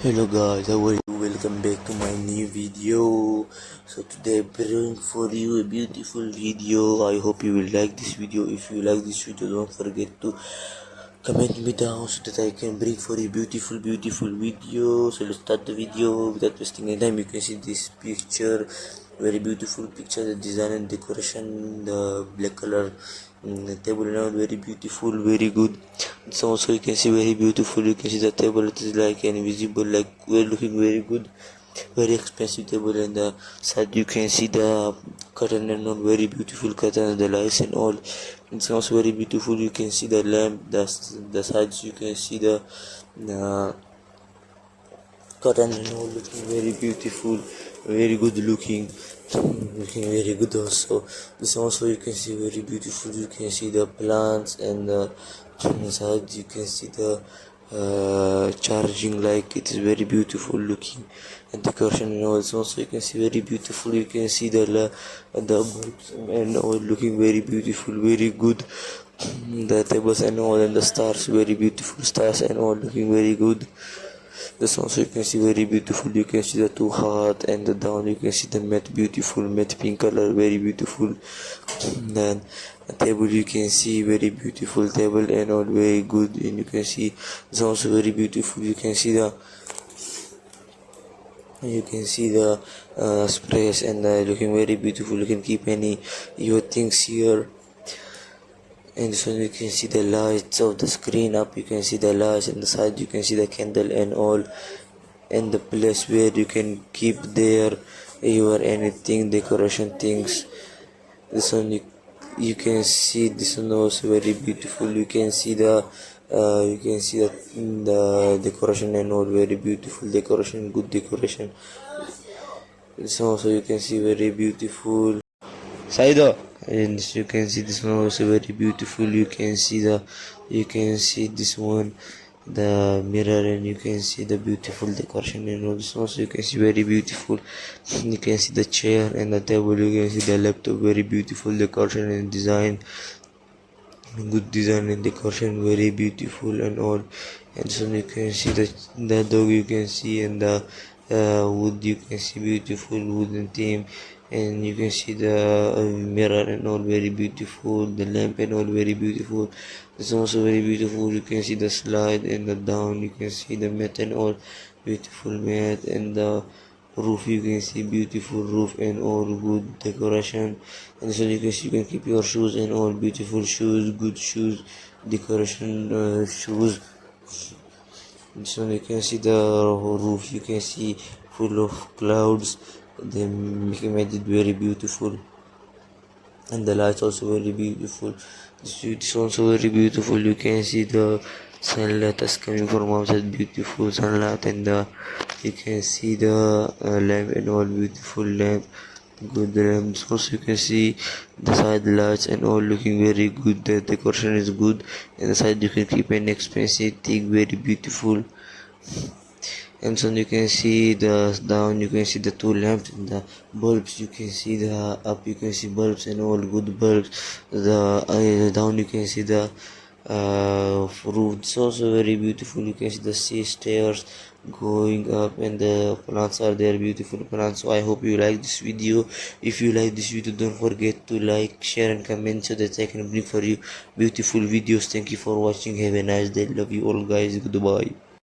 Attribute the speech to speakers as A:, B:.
A: Hello guys, how are you? Welcome back to my new video. So today I bring for you a beautiful video. I hope you will like this video. If you like this video, don't forget to comment me down so that I can bring for you beautiful video. So let's start the video without wasting any time. You can see this picture, very beautiful picture. The design and decoration, the black color the table now very beautiful, very good. So also you can see very beautiful. You can see the table, it is like invisible, like we're looking very good, very expensive table. And the side you can see the curtain and all, very beautiful curtain, the lights and all. It's also very beautiful. You can see the lamp, the sides, you can see the curtain and all, looking very beautiful, very good looking very good. Also this also you can see very beautiful. You can see the plants and the inside you can see the charging, like it is very beautiful looking, and decoration and all. Also you can see very beautiful. You can see the bulbs and all, looking very beautiful, very good. The tables and all, and the stars, very beautiful stars and all, looking very good. This also you can see very beautiful. You can see the two heart, and the down you can see the matte, beautiful matte pink color, very beautiful. Then the table you can see very beautiful table and all, very good. And you can see it's also very beautiful. You can see the sprays and looking very beautiful. You can keep any your things here. And so you can see the lights of the screen up. You can see the lights, and the side you can see the candle and all, and the place where you can keep there your anything decoration things. This one you can see this one also very beautiful. You can see the decoration and all, very beautiful decoration, good decoration. This also you can see very beautiful. Saido, and you can see this one also very beautiful. You can see this one, the mirror, and you can see the beautiful decoration and all. This also you can see very beautiful. You can see the chair and the table. You can see the laptop, very beautiful decoration and design, good design and decoration, very beautiful and all. And so you can see the dog, you can see, and the wood, you can see beautiful wooden theme. And you can see the mirror and all, very beautiful. The lamp and all, very beautiful. It's also very beautiful. You can see the slide and the down. You can see the mat and all, beautiful mat. And the roof, you can see beautiful roof and all, good decoration. And so you can see, you can keep your shoes and all, beautiful shoes, good shoes, decoration shoes. And so you can see the roof. You can see full of clouds. They made it very beautiful, and the lights also very beautiful. It's also very beautiful. You can see the sunlight is coming from outside, beautiful sunlight. And you can see the lamp and all, beautiful lamp, good lamps. Also you can see the side lights and all, looking very good. The decoration is good, and the side you can keep an expensive thing, very beautiful. And so you can see the down, you can see the two lamps and the bulbs. You can see the up, you can see bulbs and all, good bulbs. The down you can see the roof. It's also very beautiful. You can see the stairs going up, and the plants are there, beautiful plants. So I hope you like this video. If you like this video, don't forget to like, share and comment so that I can bring for you beautiful videos. Thank you for watching. Have a nice day. Love you all guys. Goodbye.